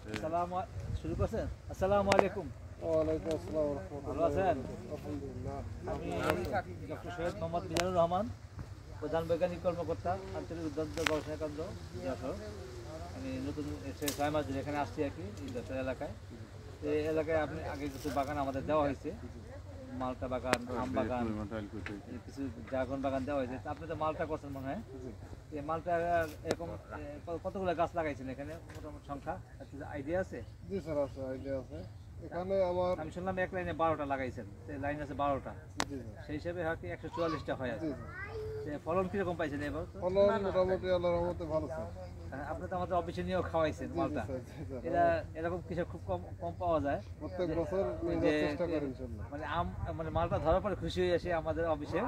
শুরু করছেন? আসসালামু আলাইকুম। ওয়ালাইকুম আসসালাম ওয়া রাহমাতুল্লাহ। ভালো আছেন? আলহামদুলিল্লাহ। আমি ডক্টর সৈয়দ মোহাম্মদ মিজানুর রহমান, প্রধান বৈজ্ঞানিক কর্মকর্তা, আঞ্চলিক উদ্যান গবেষণা কেন্দ্র যশোর। আমি নতুন 6 মাস ধরে এখানে আসছি আর কি, এই যশোর এলাকায়। এই এলাকায় আপনি আগে কিছু বাগান আমাদের দেওয়া হয়েছে, মালটা বাগান, আম বাগান, কিছু ড্রাগন বাগান দেওয়া হয়েছে। আপনি তো মালটা করছেন মনে হয়। এই মালটা এরকম কতগুলো গাছ লাগাইছেন এখানে মোটামুটি সংখ্যা আইডিয়া আছে? জি স্যার, আছে, আইডিয়া আছে। এখানে আমার আমি শুনলাম এক লাইনে 12টা লাগাইছেন, লাইন আছে 12টা, জি স্যার, সেই হিসাবে হয় কি 144টা হয় আছে। জি স্যার। ফলন কিরকম পাইছেন এবার? ফলন মোটামুটি আল্লাহর রহমতে ভালো স্যার। আপনি তো আমাদের অফিসে নিয়েও খাওয়াইছেন মালটা। এরা এরকম কিছু খুব কম কম পাওয়া যায়। প্রত্যেক বছর নিয়ে যাওয়ার চেষ্টা করি ইনশাআল্লাহ। মানে আম মানে মালটা ধরার পরে খুশি হয়ে এসে আমাদের অফিসে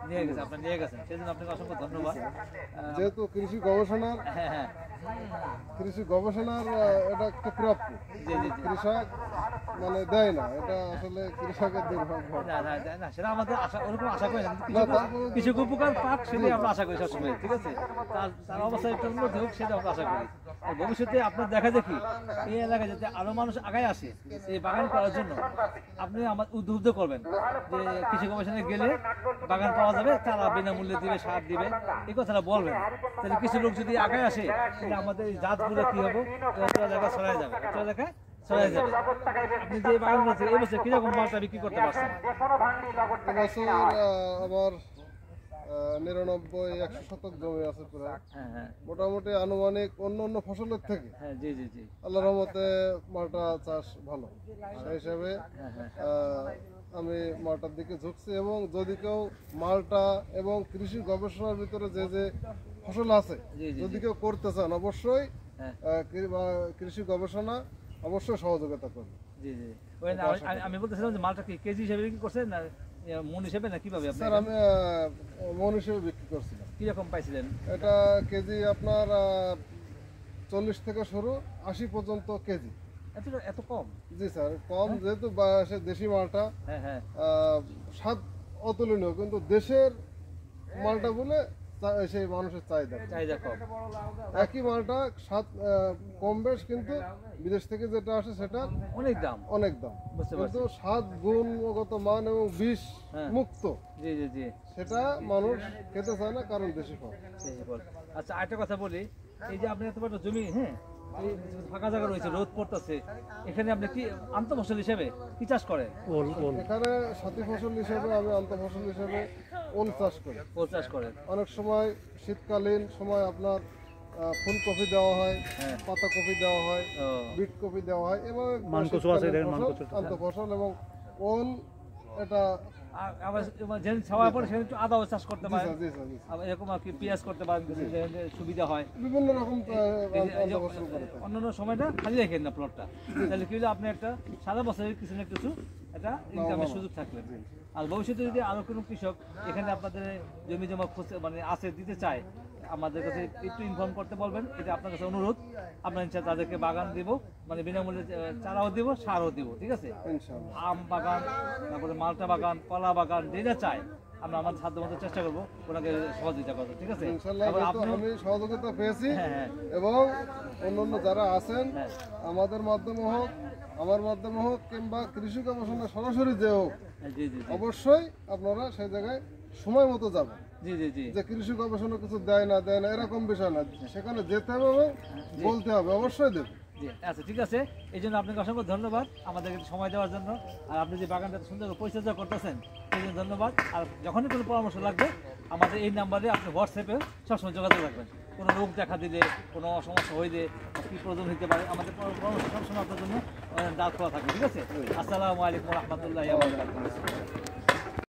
নিয়ে গেছে, আপনি নিয়ে গেছেন, সেই জন্য আপনাকে অসংখ্য ধন্যবাদ। যেহেতু কৃষি গবেষণার হ্যাঁ হ্যাঁ, এটা একটা প্রাপ্য। জি জি জি। কৃষক মানে দেয় না, এটা আসলে কৃষকের দুর্ভাগ্য। না না না, সেটা আমাদের আশা, ওরকম আশা করি না, না, তারপরে কিছু উপকার পাক সেটাই আমরা আশা করি সবসময়, ঠিক আছে? তার অবস্থা একটু উন্নতি হোক সেটা আমরা আশা করি। আর ভবিষ্যতে আপনার দেখা দেখি এই এলাকায় যাতে আরো মানুষ আগায় আসে এই বাগান করার জন্য, আপনি আমার উদ্বুদ্ধ করবেন যে কৃষি গবেষণায় গেলে বাগান পাওয়া যাবে, তারা বিনামূল্যে দিবে, সার দিবে, এই কথাটা বলবেন। তাহলে কিছু লোক যদি আগায় আসে তাহলে আমাদের এই জাতগুলো কি হবে, একটা জায়গায় ছড়ায় যাবে, একটা জায়গায় ছড়ায় যাবে। আপনি যে বাগান করছেন এই বছর কিরকম মালটা বিক্রি করতে পারছেন? এবছর আমার 99-100 শতক জমি আছে প্রায়। হ্যাঁ হ্যাঁ মোটামুটি আনুমানিক অন্য ফসলের থেকে হ্যাঁ, জি জি জি, আল্লাহর রহমতে মালটা চাষ ভালো। সেই হিসাবে হ্যাঁ হ্যাঁ আমি মালটার দিকে ঝুঁকছি, এবং যদি কেউ মালটা এবং কৃষি গবেষণার ভিতরে যে যে ফসল আছে জি, জি, যদি কেউ করতে চান, অবশ্যই হ্যাঁ কৃষি গবেষণা অবশ্যই সহযোগিতা করবে। জি জি। ওই না, আমি বলতেছিলাম যে মালটা কি কেজি হিসেবে বিক্রি করছেন না মন হিসেবে না কিভাবে আপনি? স্যার, আমি মন হিসেবে বিক্রি করছিলাম। কিরকম পাইছিলেন? এটা কেজি আপনার 40 থেকে শুরু 80 পর্যন্ত কেজি। এত কম? জি স্যার, কম, যেহেতু সে দেশি মালটা, হ্যাঁ হ্যাঁ স্বাদ অতুলনীয়, কিন্তু দেশের মালটা বলে সেই মানুষের চাহিদা কম। একই মালটা স্বাদ কম বেশ, কিন্তু বিদেশ থেকে যেটা আসে সেটা অনেক দাম, অনেক দাম, বুঝতে কিন্তু পারছি। স্বাদ, গুণগত মান এবং বিষ হ্যাঁ। মুক্ত জি জি জি, সেটা মানুষ খেতে চায় না, কারণ দেশি ফল। জি বল। আচ্ছা আরেকটা কথা বলি, এই যে আপনি এত বড় জমি, হ্যাঁ, এই ফাঁকা জায়গা রয়েছে, রোদ পড়তেছে, এখানে আপনি কি আন্তঃফসল হিসেবে কি চাষ করেন? এখানে সাথী ফসল হিসেবে আমি আন্তঃফসল হিসেবে ওল চাষ করি। ওল চাষ করেন? অনেক সময় শীতকালীন সময় আপনার ফুলকপি দেওয়া হয়, হ্যাঁ। পাতা কপি দেওয়া হয়, ও, বিট কপি দেওয়া হয়, এবং আন্তঃফসল এবং ওল এটা আবার যেখানে ছাওয়া পড়ে সেখানে একটু আদাও চাষ করতে পারেন, জি স্যার, জি স্যার। আবার এরকম আর কি পেঁয়াজ করতে পারেন, যেখানে সুবিধা হয়। বিভিন্ন রকম এই যে আন্তঃফসল করে থাকি। অন্যান্য সময়টা খালি রাখেন না প্লটটা, তাহলে কি হলো আপনি একটা সারা বছরের কিছু না কিছু একটা ইনকামের সুযোগ থাকবে। আর ভবিষ্যতে যদি আরো কোনো কৃষক এখানে আপনাদের জমি জমা মানে আছে দিতে চায়, আমাদের কাছে একটু ইনফর্ম করতে বলবেন, এটা আপনার কাছে অনুরোধ। আপনার ইচ্ছা তাদেরকে বাগান দিব, মানে বিনামূল্যে চারাও দিব, সারও দিব, ঠিক আছে? ইনশাআল্লাহ। আম বাগান, তারপরে মালটা বাগান, কলা বাগান, যেটা চায় আমরা আমাদের সাধ্য মতো চেষ্টা করবো ওনাকে সহযোগিতা করবো, ঠিক আছে? ইনশাআল্লাহ, আবার যেহেতু আপনিও- আমি সহযোগিতা পেয়েছি, হ্যাঁ হ্যাঁ এবং অন্যান্য যারা আছেন হ্যাঁ, আমাদের মাধ্যমে হোক, আমার মাধ্যমে হোক, কিংবা কৃষি গবেষণা সরাসরি যে হোক, জি জি জি অবশ্যই আপনারা সেই জায়গায় সময় মতো যাবেন। জি জি জি, যে কৃষি গবেষণা কিছু দেয় না এরকম বিষয় না, সেখানে যেতে হবে, বলতে হবে, অবশ্যই দেবে। জি আচ্ছা, ঠিক আছে। এই জন্য আপনাকে অসংখ্য ধন্যবাদ আমাদেরকে সময় দেওয়ার জন্য, আর আপনি যে বাগানটা এত সুন্দর করে পরিচর্যা করতেছেন সেই জন্য ধন্যবাদ। আর যখনই কোনো পরামর্শ লাগবে আমাদের এই নাম্বারে আপনি হোয়াটসঅ্যাপে সবসময় যোগাযোগ রাখবেন। কোনো রোগ দেখা দিলে, কোনো সমস্যা হইলে, কী প্রয়োজন হতে পারে, আমাদের পরামর্শ সবসময় আপনার জন্য দ্বার খোলা থাকবে, ঠিক আছে? আসসালামু আলাইকুম রহমতুল্লাহ।